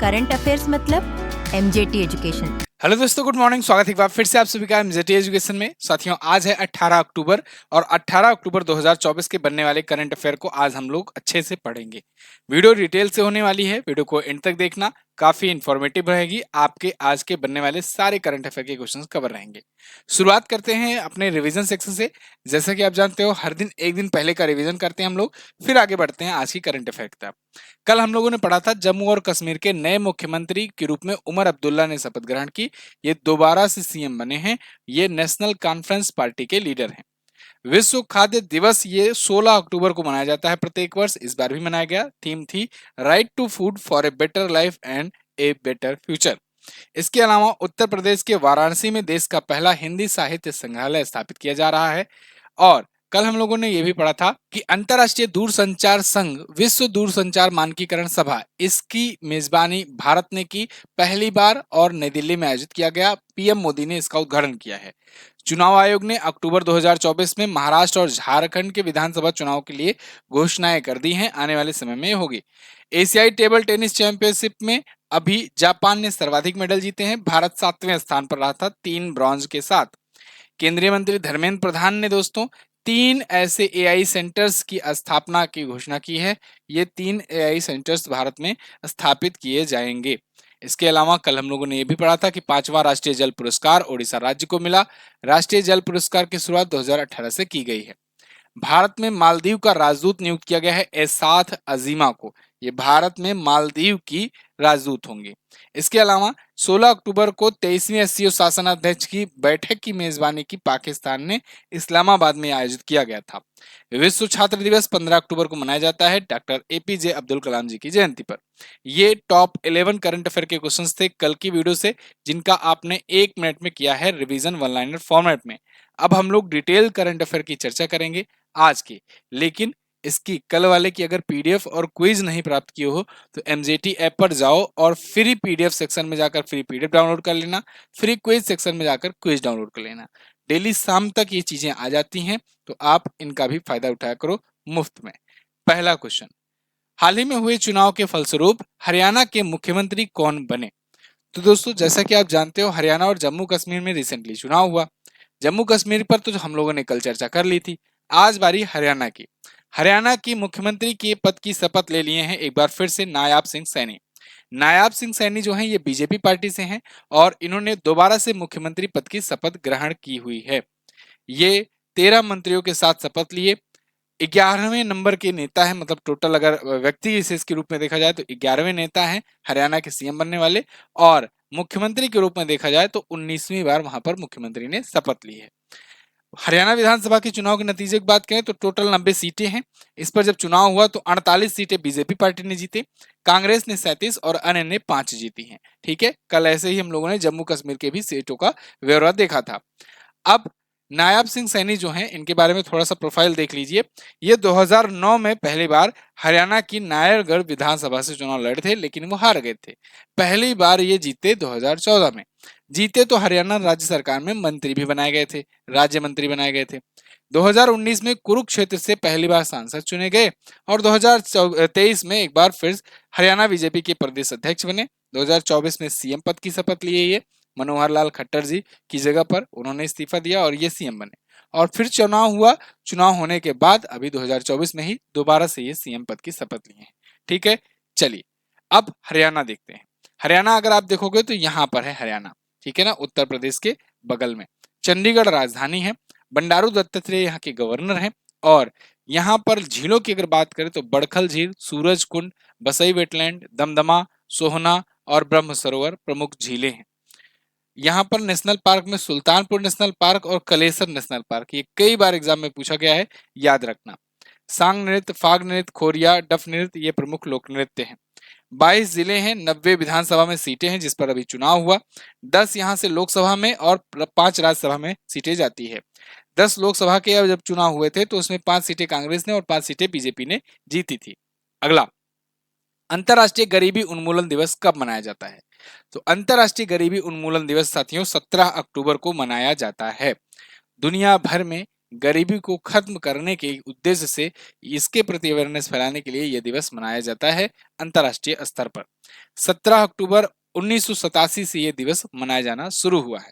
Current affairs मतलब MJT education. Hello दोस्तों, good morning. स्वागत है एक बार फिर से आप सभी का एमजेटी एजुकेशन में। साथियों, आज है 18 अक्टूबर और 18 अक्टूबर 2024 के बनने वाले करंट अफेयर को आज हम लोग अच्छे से पढ़ेंगे। वीडियो डिटेल से होने वाली है, वीडियो को एंड तक देखना, काफी इंफॉर्मेटिव रहेगी। आपके आज के बनने वाले सारे करंट अफेयर के क्वेश्चंस कवर रहेंगे। शुरुआत करते हैं अपने रिवीजन सेक्शन से। जैसा कि आप जानते हो, हर दिन एक दिन पहले का रिवीजन करते हैं हम लोग, फिर आगे बढ़ते हैं आज की करंट अफेयर की तरफ। कल हम लोगों ने पढ़ा था जम्मू और कश्मीर के नए मुख्यमंत्री के रूप में उमर अब्दुल्ला ने शपथ ग्रहण की। ये दोबारा से सीएम बने हैं। ये नेशनल कॉन्फ्रेंस पार्टी के लीडर हैं। विश्व खाद्य दिवस ये 16 अक्टूबर को मनाया जाता है प्रत्येक वर्ष। इस बार भी मनाया गया। थीम थी right to food for a better life and a better future. इसके अलावा उत्तर प्रदेश के वाराणसी में देश का पहला हिंदी साहित्य संग्रहालय स्थापित किया जा रहा है। और कल हम लोगों ने यह भी पढ़ा था कि अंतर्राष्ट्रीय दूरसंचार संघ विश्व दूरसंचार मानकीकरण सभा, इसकी मेजबानी भारत ने की पहली बार और नई दिल्ली में आयोजित किया गया। पीएम मोदी ने इसका उद्घाटन किया है। चुनाव आयोग ने अक्टूबर 2024 में महाराष्ट्र और झारखंड के विधानसभा चुनाव के लिए घोषणाएं कर दी हैं। आने वाले समय में होगी। एशियाई टेबल टेनिस चैंपियनशिप में अभी जापान ने सर्वाधिक मेडल जीते हैं। भारत 7वें स्थान पर रहा था 3 ब्रॉन्ज के साथ। केंद्रीय मंत्री धर्मेंद्र प्रधान ने दोस्तों 3 ऐसे एआई सेंटर्स की स्थापना की घोषणा की है। ये 3 एआई सेंटर्स भारत में स्थापित किए जाएंगे। इसके अलावा कल हम लोगों ने यह भी पढ़ा था कि 5वां राष्ट्रीय जल पुरस्कार ओडिशा राज्य को मिला। राष्ट्रीय जल पुरस्कार की शुरुआत 2018 से की गई है। भारत में मालदीव का राजदूत नियुक्त किया गया है एसाथ अजीमा को। ये भारत में मालदीव की राजदूत होंगे। इसके अलावा 16 अक्टूबर को 23वीं एससीओ शासनाध्यक्ष की बैठक की मेजबानी की पाकिस्तान ने इस्लामाबाद में आयोजित किया गया था। विश्व छात्र दिवस 15 अक्टूबर को मनाया जाता है डॉक्टर एपीजे अब्दुल कलाम जी की जयंती पर। ये टॉप 11 करंट अफेयर के क्वेश्चंस थे कल की वीडियो से, जिनका आपने 1 मिनट में किया है रिवीजन वन लाइनर फॉर्मेट में। अब हम लोग डिटेल करंट अफेयर की चर्चा करेंगे आज की। लेकिन इसकी कल वाले की अगर पीडीएफ और क्विज नहीं प्राप्त किए हो तो एमजेटी ऐप पर जाओ और फ्री पीडीएफ सेक्शन में जाकर फ्री पीडीएफ डाउनलोड कर लेना, फ्री क्विज सेक्शन में जाकर क्विज डाउनलोड कर लेना। डेली शाम तक ये चीजें आ जाती हैं, तो आप इनका भी फायदा उठाया करो मुफ्त में। पहला क्वेश्चन, हाल ही में हुए चुनाव के फलस्वरूप हरियाणा के मुख्यमंत्री कौन बने? तो दोस्तों, जैसा कि आप जानते हो, हरियाणा और जम्मू कश्मीर में रिसेंटली चुनाव हुआ। जम्मू कश्मीर पर तो हम लोगों ने कल चर्चा कर ली थी। आज बारी हरियाणा की। हरियाणा की मुख्यमंत्री के पद की शपथ ले लिए हैं एक बार फिर से नायाब सिंह सैनी। नायाब सिंह सैनी जो हैं ये बीजेपी पार्टी से हैं और इन्होंने दोबारा से मुख्यमंत्री पद की शपथ ग्रहण की हुई है। ये 13 मंत्रियों के साथ शपथ लिए। 11वें नंबर के नेता है, मतलब टोटल अगर व्यक्ति विशेष के रूप में देखा जाए तो 11वें नेता हैं हरियाणा के सीएम बनने वाले। और मुख्यमंत्री के रूप में देखा जाए तो 19वीं बार वहां पर मुख्यमंत्री ने शपथ ली है। हरियाणा विधानसभा के चुनाव के नतीजे की बात करें तो टोटल 90 सीटें हैं। इस पर जब चुनाव हुआ तो 48 सीटें बीजेपी पार्टी ने जीते, कांग्रेस ने 37 और अन्य ने 5 जीती हैं। ठीक है, कल ऐसे ही हम लोगों ने जम्मू कश्मीर के भी सीटों का ब्यौरा देखा था। अब नायाब सिंह सैनी जो हैं, इनके बारे में थोड़ा सा प्रोफाइल देख लीजिए। ये 2009 में पहली बार हरियाणा की नायरगढ़ विधानसभा से चुनाव लड़े थे, लेकिन वो हार गए थे। पहली बार ये जीते 2014 में। जीते तो हरियाणा राज्य सरकार में मंत्री भी बनाए गए थे, राज्य मंत्री बनाए गए थे। 2019 में कुरुक्षेत्र से पहली बार सांसद चुने गए और 2023 में एक बार फिर हरियाणा बीजेपी के प्रदेश अध्यक्ष बने। 2024 में सीएम पद की शपथ लिए ये मनोहर लाल खट्टर जी की जगह पर उन्होंने इस्तीफा दिया और ये सीएम बने। और फिर चुनाव हुआ। चुनाव होने के बाद अभी 2024 में ही दोबारा से ये सीएम पद की शपथ लिए हैं। ठीक है, चलिए अब हरियाणा देखते हैं। हरियाणा अगर आप देखोगे तो यहाँ पर है हरियाणा, ठीक है ना, उत्तर प्रदेश के बगल में। चंडीगढ़ राजधानी है। बंडारू दत्तात्रेय यहाँ के गवर्नर हैं। और यहाँ पर झीलों की अगर बात करें तो बड़खल झील, सूरज कुंड, बसई वेटलैंड, दमदमा, सोहना और ब्रह्म सरोवर प्रमुख झीलें हैं। यहाँ पर नेशनल पार्क में सुल्तानपुर नेशनल पार्क और कलेसर नेशनल पार्क, ये कई बार एग्जाम में पूछा गया है, याद रखना। सांग नृत्य, फाग नृत्य, खोरिया, डफ नृत्य ये प्रमुख लोक नृत्य हैं। 22 जिले हैं, 90 विधानसभा में सीटें हैं जिस पर अभी चुनाव हुआ। 10 यहाँ से लोकसभा में और 5 राज्यसभा में सीटें जाती है। 10 लोकसभा के जब चुनाव हुए थे तो उसमें 5 सीटें कांग्रेस ने और 5 सीटें बीजेपी ने जीती थी। अगला, अंतर्राष्ट्रीय गरीबी उन्मूलन दिवस कब मनाया जाता है? तो अंतर्राष्ट्रीय गरीबी उन्मूलन दिवस साथियों 17 अक्टूबर को मनाया जाता है। दुनिया भर में गरीबी को खत्म करने के उद्देश्य से इसके प्रति अवेयरनेस फैलाने के लिए यह दिवस मनाया जाता है अंतर्राष्ट्रीय स्तर पर। 17 अक्टूबर 1987 से यह दिवस मनाया जाना शुरू हुआ है।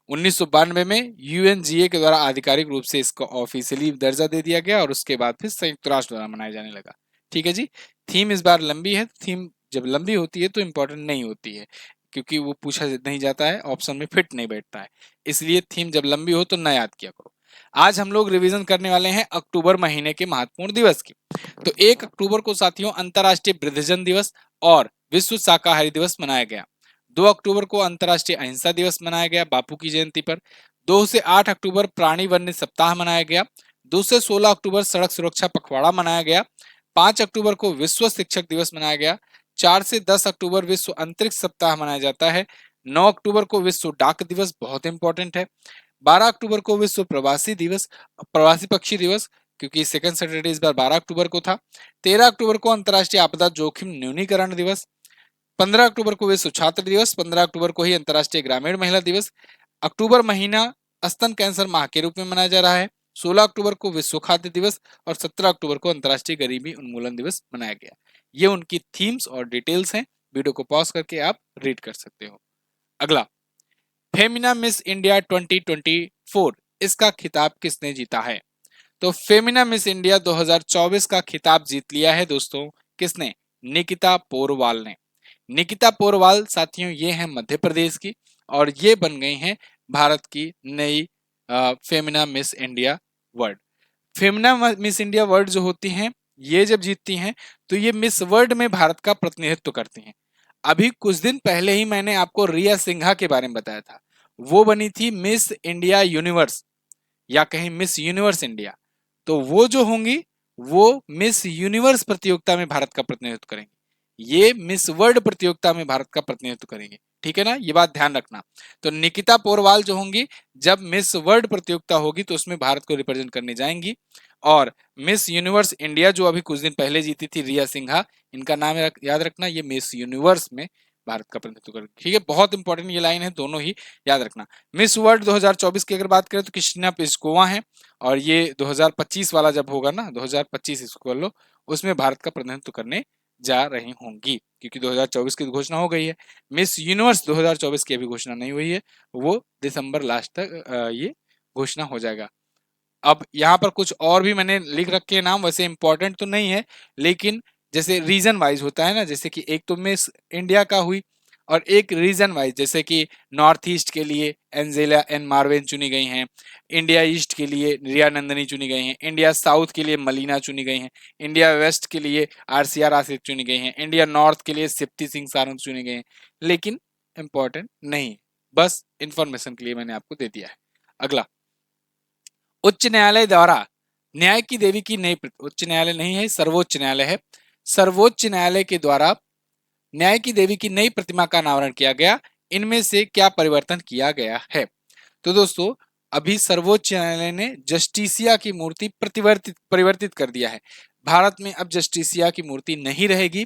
1992 में यूएनजीए के द्वारा आधिकारिक रूप से इसको ऑफिशियली दर्जा दे दिया गया और उसके बाद फिर संयुक्त राष्ट्र द्वारा मनाया जाने लगा। ठीक है जी। थीम इस बार लंबी है। थीम जब लंबी होती है तो इंपॉर्टेंट नहीं होती है, क्योंकि वो पूछा नहीं जाता है, ऑप्शन में फिट नहीं बैठता है, इसलिए थीम जब लंबी हो तो न याद किया करो। आज हम लोग रिवीजन करने वाले हैं अक्टूबर महीने के महत्वपूर्ण दिवस की। तो 1 अक्टूबर को साथियों अंतर्राष्ट्रीय वृद्धजन दिवस और विश्व शाकाहारी दिवस मनाया गया। 2 अक्टूबर को अंतर्राष्ट्रीय अहिंसा दिवस मनाया गया बापू की जयंती पर। 2 से 8 अक्टूबर प्राणी वन्य सप्ताह मनाया गया। 2 से 16 अक्टूबर सड़क सुरक्षा पखवाड़ा मनाया गया। 5 अक्टूबर को विश्व शिक्षक दिवस मनाया गया। 4 से 10 अक्टूबर विश्व अंतरिक्ष सप्ताह मनाया जाता है। 9 अक्टूबर को विश्व डाक दिवस, बहुत इंपॉर्टेंट है। 12 अक्टूबर को विश्व प्रवासी दिवस, प्रवासी पक्षी दिवस, क्योंकि सेकंड सैटरडे इस बार 12 अक्टूबर को था। 13 अक्टूबर को अंतर्राष्ट्रीय आपदा जोखिम न्यूनीकरण दिवस। 15 अक्टूबर को विश्व छात्र दिवस। 15 अक्टूबर को ही अंतर्राष्ट्रीय ग्रामीण महिला दिवस। अक्टूबर महीना स्तन कैंसर माह के रूप में मनाया जा रहा है। 16 अक्टूबर को विश्व खाद्य दिवस और 17 अक्टूबर को अंतर्राष्ट्रीय गरीबी उन्मूलन दिवस मनाया गया। ये उनकी थीम्स और डिटेल्स हैं। वीडियो को पॉज करके आप रीड कर सकते हो। अगला, फेमिना मिस इंडिया 2024, इसका खिताब किसने जीता है? तो फेमिना मिस इंडिया 2024 का खिताब जीत लिया है दोस्तों। किसने? निकिता पोरवाल ने। निकिता पोरवाल साथियों ये हैं मध्य प्रदेश की और ये बन गई हैं भारत की नई Femina miss India world. Femina miss India world जो होती हैं ये जब जीतती हैं तो ये मिस वर्ल्ड में भारत का प्रतिनिधित्व करती हैं। अभी कुछ दिन पहले ही मैंने आपको रिया सिन्हा के बारे में बताया था, वो बनी थी मिस इंडिया यूनिवर्स या कहीं मिस यूनिवर्स इंडिया। तो वो जो होंगी वो मिस यूनिवर्स प्रतियोगिता में भारत का प्रतिनिधित्व करेंगे, ये मिस वर्ल्ड प्रतियोगिता में भारत का प्रतिनिधित्व करेंगे। ठीक है ना, ये बात ध्यान रखना। तो निकिता पोरवाल जो होंगी जब मिस वर्ल्ड प्रतियोगिता होगी तो उसमें भारत को रिप्रेजेंट करने जाएंगी। और मिस यूनिवर्स इंडिया जो अभी कुछ दिन पहले जीती थी रिया सिन्हा, इनका नाम याद रखना, ये मिस यूनिवर्स में भारत का प्रतिनिधित्व करेगी। ठीक है, बहुत इंपॉर्टेंट ये लाइन है, दोनों ही याद रखना। मिस वर्ल्ड 2024 की अगर बात करें तो क्रिस्टीना प्लिस्कोवा है और ये 2025 वाला जब होगा ना, 2025 इसको कर लो, उसमें भारत का प्रतिनिधित्व करने जा रही होंगी, क्योंकि 2024 की घोषणा हो गई है। मिस यूनिवर्स 2024 की अभी घोषणा नहीं हुई है, वो दिसंबर लास्ट तक ये घोषणा हो जाएगा। अब यहाँ पर कुछ और भी मैंने लिख रखे हैं नाम, वैसे इंपॉर्टेंट तो नहीं है, लेकिन जैसे रीजन वाइज होता है ना, जैसे कि एक तो मिस इंडिया का हुई और एक रीजन वाइज, जैसे कि नॉर्थ ईस्ट के लिए एंजेला एन मार्वेन चुनी गई हैं, इंडिया ईस्ट के लिए रिया नंदनी चुनी गई हैं, इंडिया साउथ के लिए मलीना चुनी गई हैं, इंडिया वेस्ट के लिए आरसीआर आसिफ चुनी गई हैं, इंडिया नॉर्थ के लिए सिप्ती सिंह सारंग चुनी गई हैं, लेकिन इंपॉर्टेंट नहीं, बस इंफॉर्मेशन के लिए मैंने आपको दे दिया है। अगला, उच्च न्यायालय द्वारा न्याय की देवी की नई, उच्च न्यायालय नहीं है, सर्वोच्च न्यायालय है, सर्वोच्च न्यायालय के द्वारा न्याय की देवी की नई प्रतिमा का अनावरण किया गया। इनमें से क्या परिवर्तन किया गया है? तो दोस्तों अभी सर्वोच्च न्यायालय ने जस्टिसिया की मूर्ति परिवर्तित कर दिया है। भारत में अब जस्टिसिया की मूर्ति नहीं रहेगी।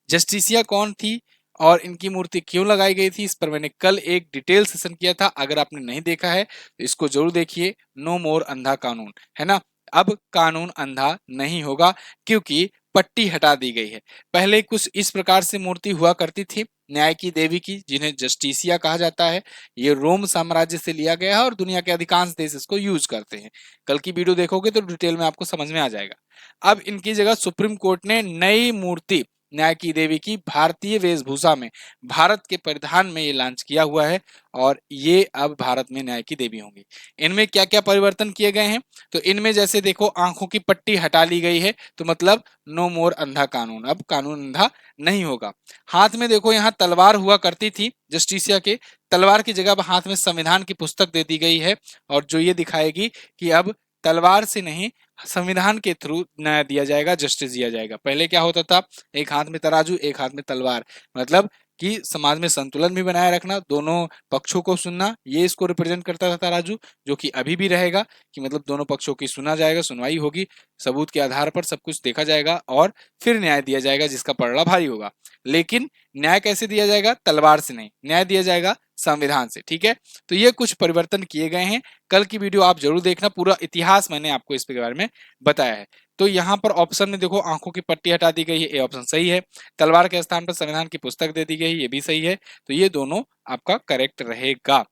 जस्टिसिया कौन थी और इनकी मूर्ति क्यों लगाई गई थी, इस पर मैंने कल एक डिटेल सेशन किया था, अगर आपने नहीं देखा है तो इसको जरूर देखिए। नो मोर अंधा कानून, है ना। अब कानून अंधा नहीं होगा क्योंकि पट्टी हटा दी गई है। पहले कुछ इस प्रकार से मूर्ति हुआ करती थी न्याय की देवी की, जिन्हें जस्टिसिया कहा जाता है। ये रोम साम्राज्य से लिया गया है और दुनिया के अधिकांश देश इसको यूज करते हैं। कल की वीडियो देखोगे तो डिटेल में आपको समझ में आ जाएगा। अब इनकी जगह सुप्रीम कोर्ट ने नई मूर्ति न्याय की देवी की भारतीय वेशभूषा में, भारत के परिधान में ये लॉन्च किया हुआ है और ये अब भारत में न्याय की देवी होंगी। इनमें क्या क्या परिवर्तन किए गए हैं, तो इनमें जैसे देखो आंखों की पट्टी हटा ली गई है, तो मतलब नो मोर अंधा कानून, अब कानून अंधा नहीं होगा। हाथ में देखो यहाँ तलवार हुआ करती थी जस्टिसिया के, तलवार की जगह हाथ में संविधान की पुस्तक दे दी गई है और जो ये दिखाएगी कि अब तलवार से नहीं संविधान के थ्रू न्याय दिया जाएगा, जस्टिस दिया जाएगा। पहले क्या होता था, एक हाथ में तराजू एक हाथ में तलवार, मतलब कि समाज में संतुलन भी बनाए रखना, दोनों पक्षों को सुनना, ये इसको रिप्रेजेंट करता था तराजू, जो कि अभी भी रहेगा कि मतलब दोनों पक्षों की सुना जाएगा, सुनवाई होगी, सबूत के आधार पर सब कुछ देखा जाएगा और फिर न्याय दिया जाएगा जिसका पलड़ा भारी होगा। लेकिन न्याय कैसे दिया जाएगा? तलवार से नहीं, न्याय दिया जाएगा संविधान से। ठीक है, तो ये कुछ परिवर्तन किए गए हैं। कल की वीडियो आप जरूर देखना, पूरा इतिहास मैंने आपको इसके बारे में बताया है। तो यहाँ पर ऑप्शन में देखो आंखों की पट्टी हटा दी गई है, ये ऑप्शन सही है। तलवार के स्थान पर संविधान की पुस्तक दे दी गई, ये भी सही है। तो ये दोनों आपका करेक्ट रहेगा।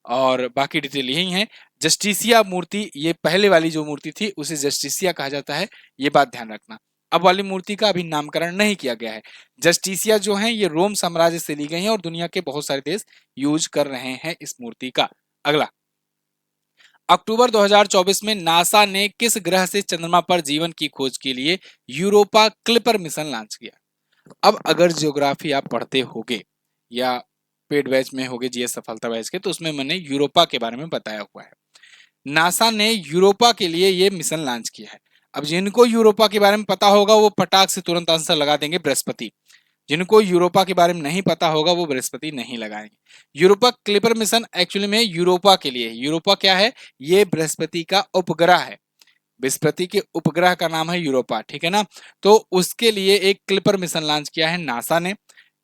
और बाकी डिटेल यही है। जस्टिसिया मूर्ति, ये पहले वाली जो मूर्ति थी उसे जस्टिसिया कहा जाता है, ये बात ध्यान रखना। अब वाली मूर्ति का अभी नामकरण नहीं किया गया है। जस्टिसिया जो है ये रोम साम्राज्य से ली गई है और दुनिया के बहुत सारे देश यूज कर रहे हैं इस मूर्ति का। अगला, अक्टूबर 2024 में नासा ने किस ग्रह से चंद्रमा पर जीवन की खोज के लिए यूरोपा क्लिपर मिशन लॉन्च किया? अब अगर ज्योग्राफी आप पढ़ते होगे या पेड बैच में होगे जीएस सफलता बैच के, तो उसमें मैंने यूरोपा के बारे में बताया हुआ है। नासा ने यूरोपा के लिए ये मिशन लॉन्च किया है। अब जिनको यूरोपा के बारे में पता होगा वो फटाक से तुरंत आंसर लगा देंगे बृहस्पति। जिनको यूरोपा के बारे में नहीं पता होगा वो बृहस्पति नहीं लगाएंगे। यूरोपा क्लिपर मिशन एक्चुअली में यूरोपा के लिए है। यूरोपा क्या है? ये बृहस्पति का उपग्रह है। बृहस्पति के उपग्रह का नाम है यूरोपा, ठीक है ना। तो उसके लिए एक क्लिपर मिशन लॉन्च किया है नासा ने।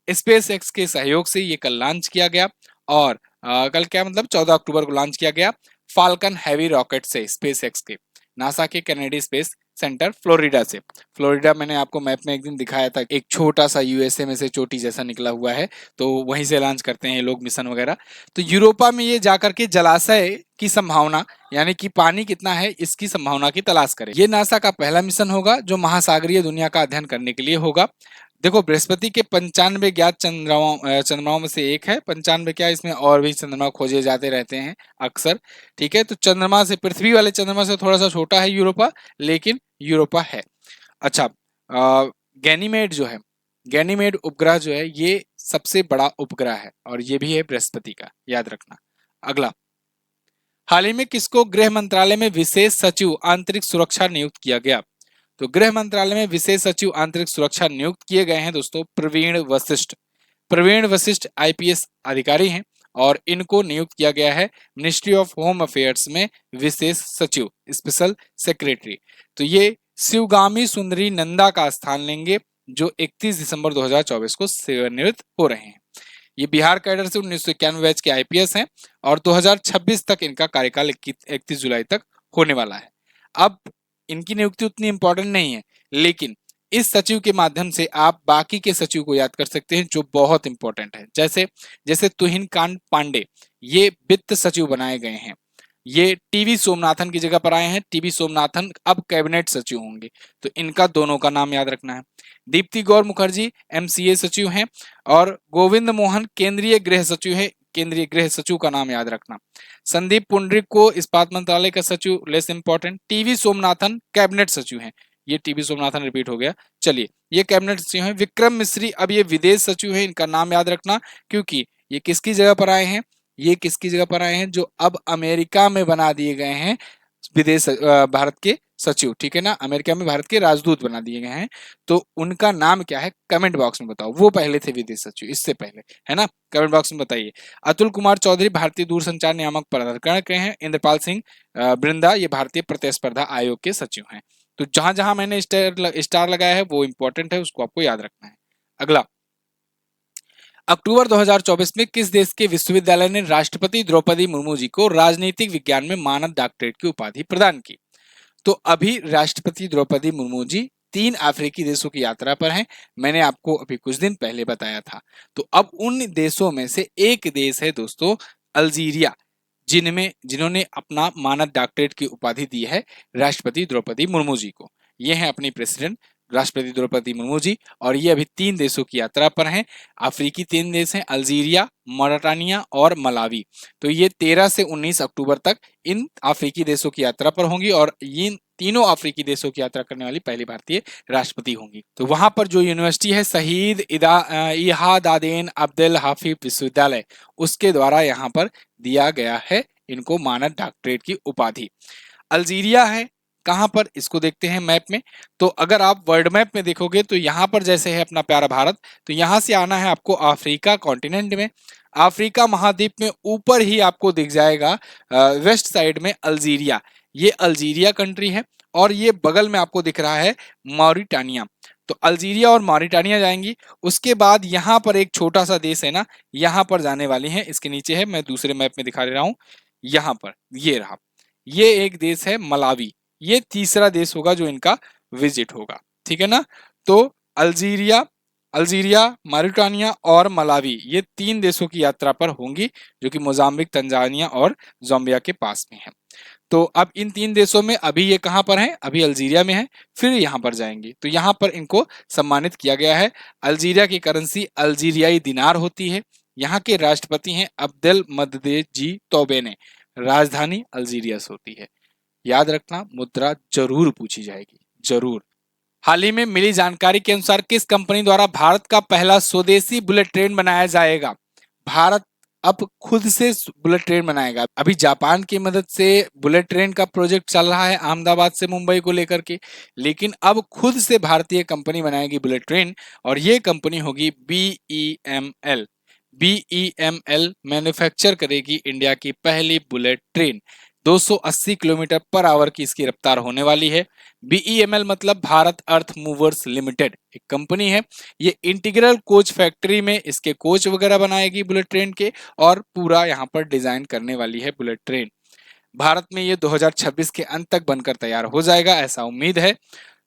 स्पेस एक्स के सहयोग से ये कल लॉन्च किया गया और कल क्या मतलब 14 अक्टूबर को लॉन्च किया गया फाल्कन हैवी रॉकेट से, स्पेस एक्स के, नासा के कैनेडी स्पेस सेंटर फ्लोरिडा से। फ्लोरिडा मैंने आपको मैप में एक दिन दिखाया था, एक छोटा सा यूएसए में से चोटी जैसा निकला हुआ है, तो वहीं से लॉन्च करते हैं ये लोग मिशन वगैरह। तो यूरोपा में ये जाकर के जलाशय की संभावना, यानी कि पानी कितना है इसकी संभावना की तलाश करें। ये नासा का पहला मिशन होगा जो महासागरीय दुनिया का अध्ययन करने के लिए होगा। देखो बृहस्पति के 95 ज्ञात चंद्रमाओं में से एक है। 95 क्या, इसमें और भी चंद्रमा खोजे जाते रहते हैं अक्सर। ठीक है, तो चंद्रमा से, पृथ्वी वाले चंद्रमा से थोड़ा सा छोटा है यूरोपा, लेकिन यूरोपा है। अच्छा, गैनीमेड जो है, गैनीमेड उपग्रह जो है ये सबसे बड़ा उपग्रह है और ये भी है बृहस्पति का, याद रखना। अगला, हाल ही में किसको गृह मंत्रालय में विशेष सचिव आंतरिक सुरक्षा नियुक्त किया गया? तो गृह मंत्रालय में विशेष सचिव आंतरिक सुरक्षा नियुक्त किए गए हैं दोस्तों प्रवीण वशिष्ठ। प्रवीण वशिष्ठ आईपीएस अधिकारी हैं और इनको नियुक्त किया गया है मिनिस्ट्री ऑफ होम अफेयर्स में विशेष सचिव, स्पेशल सेक्रेटरी। तो ये शिवगामी सुंदरी नंदा का स्थान लेंगे जो 31 दिसंबर 2024 को सेवानिवृत्त हो रहे हैं। ये बिहार कैडर से 1991 बैच के आईपीएस हैं और 2026 तक इनका कार्यकाल 31 जुलाई तक होने वाला है। अब इनकी नियुक्ति उतनी इंपॉर्टेंट नहीं है, लेकिन इस सचिव के माध्यम से आप बाकी के सचिव को याद कर सकते हैं जो बहुत इंपॉर्टेंट है। जैसे तुहिन कांत पांडे, ये वित्त सचिव बनाए गए हैं। ये टीवी सोमनाथन की जगह पर आए हैं। टीवी सोमनाथन अब कैबिनेट सचिव होंगे, तो इनका दोनों का नाम याद रखना है। दीप्ति गौर मुखर्जी एमसीए सचिव हैं और गोविंद मोहन केंद्रीय गृह सचिव है। केंद्रीय गृह सचिव का नाम याद रखना। संदीप पुंडरिक को इस्पात मंत्रालय का सचिव, less important. TV Somanathan cabinet सचिव हैं। ये टीवी सोमनाथन रिपीट हो गया। चलिए, ये कैबिनेट सचिव हैं। विक्रम मिश्री अब ये विदेश सचिव हैं, इनका नाम याद रखना क्योंकि ये किसकी जगह पर आए हैं? ये किसकी जगह पर आए हैं? जो अब अमेरिका में बना दिए गए हैं विदेश भारत के सचिव, ठीक है ना। अमेरिका में भारत के राजदूत बना दिए गए हैं, तो उनका नाम क्या है कमेंट बॉक्स में बताओ। वो पहले थे विदेश सचिव, इससे पहले, है ना। कमेंट बॉक्स में बताइए। अतुल कुमार चौधरी भारतीय दूरसंचार नियामक प्राधिकरण के हैं। इंद्रपाल सिंह बृंदा ये भारतीय प्रतिस्पर्धा आयोग के सचिव हैं। तो जहां जहां मैंने स्टार लगाया है वो इंपॉर्टेंट है, उसको आपको याद रखना है। अगला, अक्टूबर 2024 में किस देश के विश्वविद्यालय ने राष्ट्रपति द्रौपदी मुर्मू जी को राजनीतिक विज्ञान में मानद डॉक्टरेट की उपाधि प्रदान की? तो अभी राष्ट्रपति द्रौपदी मुर्मू जी 3 अफ्रीकी देशों की यात्रा पर हैं। मैंने आपको अभी कुछ दिन पहले बताया था। तो अब उन देशों में से एक देश है दोस्तों अल्जीरिया, जिन्होंने अपना मानद डॉक्टरेट की उपाधि दी है राष्ट्रपति द्रौपदी मुर्मू जी को। ये हैं अपनी प्रेसिडेंट राष्ट्रपति द्रौपदी मुर्मू जी और ये अभी 3 देशों की यात्रा पर हैं। अफ्रीकी 3 देश हैं, अल्जीरिया, मॉरिटानिया और मलावी। तो ये 13 से 19 अक्टूबर तक इन अफ्रीकी देशों की यात्रा पर होंगी और ये तीनों अफ्रीकी देशों की यात्रा करने वाली पहली भारतीय राष्ट्रपति होंगी। तो वहां पर जो यूनिवर्सिटी है शहीद इहादादेन अब्देल हाफिज विश्वविद्यालय, उसके द्वारा यहाँ पर दिया गया है इनको मानद डॉक्टरेट की उपाधि। अल्जीरिया है कहाँ पर, इसको देखते हैं मैप में। तो अगर आप वर्ल्ड मैप में देखोगे तो यहाँ पर जैसे है अपना प्यारा भारत, तो यहाँ से आना है आपको अफ्रीका कॉन्टिनेंट में। अफ्रीका महाद्वीप में ऊपर ही आपको दिख जाएगा वेस्ट साइड में अल्जीरिया, ये अल्जीरिया कंट्री है। और ये बगल में आपको दिख रहा है मॉरिटानिया। तो अल्जीरिया और मॉरिटानिया जाएंगी। उसके बाद यहाँ पर एक छोटा सा देश है ना, यहाँ पर जाने वाली है। इसके नीचे है, मैं दूसरे मैप में दिखा दे रहा हूँ, यहाँ पर ये रहा, ये एक देश है मलावी। ये तीसरा देश होगा जो इनका विजिट होगा, ठीक है ना। तो अल्जीरिया, मॉरिटानिया और मलावी, ये 3 देशों की यात्रा पर होंगी, जो कि मोजाम्बिक, तंजानिया और ज़ाम्बिया के पास में है। तो अब इन 3 देशों में अभी ये कहाँ पर हैं, अभी अल्जीरिया में है, फिर यहाँ पर जाएंगे। तो यहाँ पर इनको सम्मानित किया गया है। अल्जीरिया की करेंसी अल्जीरियाई दिनार होती है। यहाँ के राष्ट्रपति हैं अब्देल मददेह जी तौबेने। राजधानी अल्जीरियस होती है। याद रखना, मुद्रा जरूर पूछी जाएगी, जरूर। हाल ही में मिली जानकारी के अनुसार किस कंपनी द्वारा भारत का पहला स्वदेशी बुलेट ट्रेन बनाया जाएगा? भारत अब खुद से बुलेट ट्रेन बनाएगा। अभी जापान की मदद से बुलेट ट्रेन का प्रोजेक्ट चल रहा है अहमदाबाद से मुंबई को लेकर के, लेकिन अब खुद से भारतीय कंपनी बनाएगी बुलेट ट्रेन, और ये कंपनी होगी BEML। BEML मैन्युफैक्चर करेगी इंडिया की पहली bullet train. 280 kilometre per hour की इसकी रफ्तार होने वाली है। BEML मतलब भारत अर्थ मूवर्स लिमिटेड, एक कंपनी है। ये इंटीग्रल कोच फैक्ट्री में इसके कोच वगैरह बनाएगी बुलेट ट्रेन के, और पूरा यहाँ पर डिजाइन करने वाली है बुलेट ट्रेन। भारत में ये 2026 के अंत तक बनकर तैयार हो जाएगा, ऐसा उम्मीद है।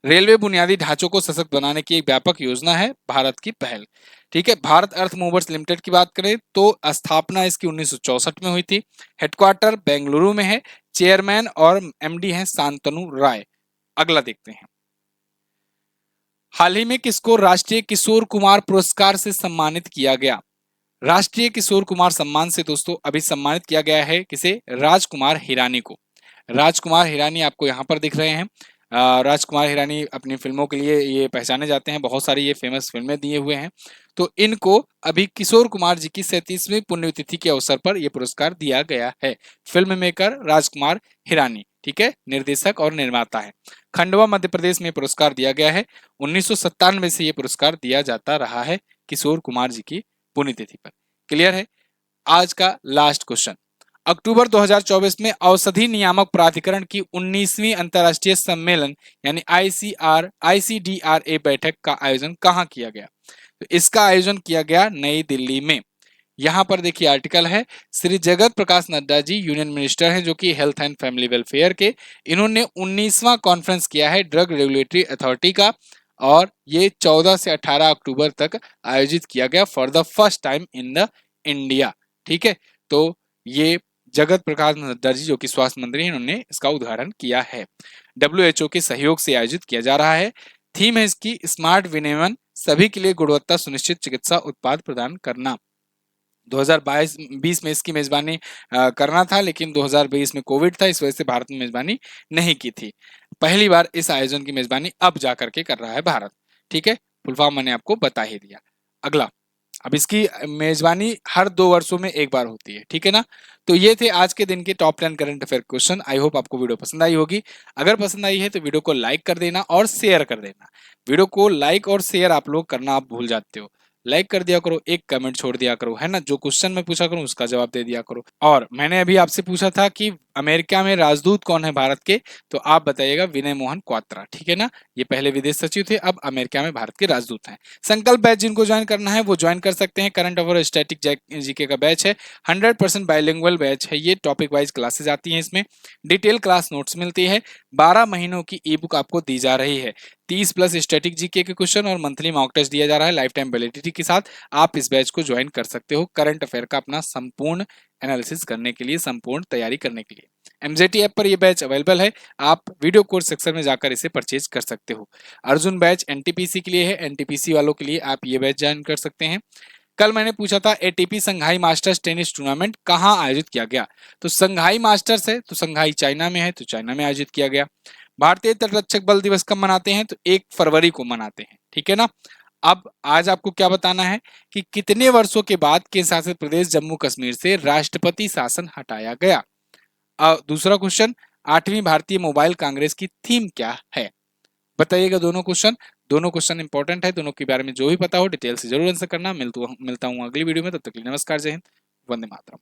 रेलवे बुनियादी ढांचों को सशक्त बनाने की एक व्यापक योजना है, भारत की पहल, ठीक है। भारत अर्थ मूवर्स लिमिटेड की बात करें तो स्थापना इसकी 1964 में हुई थी। हेडक्वार्टर बेंगलुरु में है। चेयरमैन और MD हैं शांतनु राय। अगला देखते हैं, हाल ही में किसको राष्ट्रीय किशोर कुमार पुरस्कार से सम्मानित किया गया? राष्ट्रीय किशोर कुमार सम्मान से दोस्तों अभी सम्मानित किया गया है किसे? राजकुमार हिरानी को। राजकुमार हिरानी आपको यहाँ पर दिख रहे हैं। राजकुमार हिरानी अपनी फिल्मों के लिए ये पहचाने जाते हैं, बहुत सारी ये फेमस फिल्में दिए हुए हैं। तो इनको अभी किशोर कुमार जी की 37वीं पुण्यतिथि के अवसर पर यह पुरस्कार दिया गया है। फिल्म मेकर राजकुमार हिरानी, ठीक है, निर्देशक और निर्माता है। खंडवा मध्य प्रदेश में पुरस्कार दिया गया है। 1997 से ये पुरस्कार दिया जाता रहा है किशोर कुमार जी की पुण्यतिथि पर। क्लियर है? आज का लास्ट क्वेश्चन, अक्टूबर 2024 में औषधि नियामक प्राधिकरण की 19वीं अंतर्राष्ट्रीय सम्मेलन यानी ICDRA बैठक का आयोजन कहाँ किया गया? तो इसका आयोजन किया गया नई दिल्ली में। यहाँ पर देखिए आर्टिकल है, श्री जगत प्रकाश नड्डा जी यूनियन मिनिस्टर हैं जो कि हेल्थ एंड फैमिली वेलफेयर के। इन्होंने 19वां कॉन्फ्रेंस किया है ड्रग रेगुलेटरी अथॉरिटी का, और ये 14 से 18 अक्टूबर तक आयोजित किया गया for the first time in the India, ठीक है। तो ये जगत प्रकाश नड्डा जी जो कि स्वास्थ्य मंत्री हैं, इन्होंने इसका उद्घाटन किया है। WHO के सहयोग से आयोजित किया जा रहा है। थीम है इसकी स्मार्ट विनियमन, सभी के लिए गुणवत्ता सुनिश्चित चिकित्सा उत्पाद प्रदान करना। 2022-20 में इसकी मेजबानी करना था, लेकिन 2020 में कोविड था, इस वजह से भारत में मेजबानी नहीं की थी। पहली बार इस आयोजन की मेजबानी अब जाकर के कर रहा है भारत, ठीक है। फुल फॉर्म मैंने आपको बता ही दिया। अगला, अब इसकी मेजबानी हर 2 वर्षों में एक बार होती है, ठीक है ना। तो ये थे आज के दिन के top 10 current affair question. I hope आपको वीडियो पसंद आई होगी। अगर पसंद आई है तो वीडियो को लाइक कर देना और शेयर कर देना। वीडियो को लाइक और शेयर आप लोग करना आप भूल जाते हो। लाइक कर दिया करो, एक कमेंट छोड़ दिया करो, है ना। जो क्वेश्चन मैं पूछा करूं उसका जवाब दे दिया करो। और मैंने अभी आपसे पूछा था कि अमेरिका में राजदूत कौन है भारत के, तो आप बताइएगा विनय मोहन क्वात्रा, ठीक है ना। ये पहले विदेश सचिव थे, अब अमेरिका में भारत के राजदूत हैं। संकल्प बैच जिनको ज्वाइन करना है वो ज्वाइन कर सकते हैं। करंट अफेयर स्टैटिक जीके का बैच है, 100% बाइलिंगुअल बैच है ये। टॉपिक वाइज क्लासेज आती हैं इसमें, डिटेल क्लास नोट्स मिलती है। 12 महीनों की ई बुक आपको दी जा रही है। 30+ स्टैटिक जीके के क्वेश्चन और मंथली मॉक टेस्ट दिया जा रहा है लाइफ टाइम वैलिडिटी के साथ। आप इस बैच को ज्वाइन कर सकते हो करंट अफेयर का अपना संपूर्ण एनालिसिस करने के लिए, संपूर्ण तैयारी करने के लिए। MJT ऐप पर यह बैच अवेलेबल है, आप वीडियो कोर्स सेक्शन में जाकर इसे परचेज कर सकते हो। अर्जुन बैच NTPC के लिए है, NTPC वालों के लिए आप ये बैच ज्वाइन कर सकते हैं। कल मैंने पूछा था ATP संघाई मास्टर्स टेनिस टूर्नामेंट कहाँ आयोजित किया गया, तो संघाई मास्टर्स है तो संघाई चाइना में है, तो चाइना में आयोजित किया गया। भारतीय तटरक्षक बल दिवस कब मनाते हैं, तो 1 फरवरी को मनाते हैं, ठीक है ना। अब आज आपको क्या बताना है कि कितने वर्षों के बाद केंद्र शासित प्रदेश जम्मू कश्मीर से राष्ट्रपति शासन हटाया गया। दूसरा क्वेश्चन, 8वीं भारतीय मोबाइल कांग्रेस की थीम क्या है? बताइएगा दोनों क्वेश्चन इंपॉर्टेंट है, दोनों के बारे में जो भी पता हो डिटेल से जरूर आंसर करना। मिलता हूँ अगली वीडियो में, तब तक के लिए नमस्कार, जय हिंद, वंदे मातरम।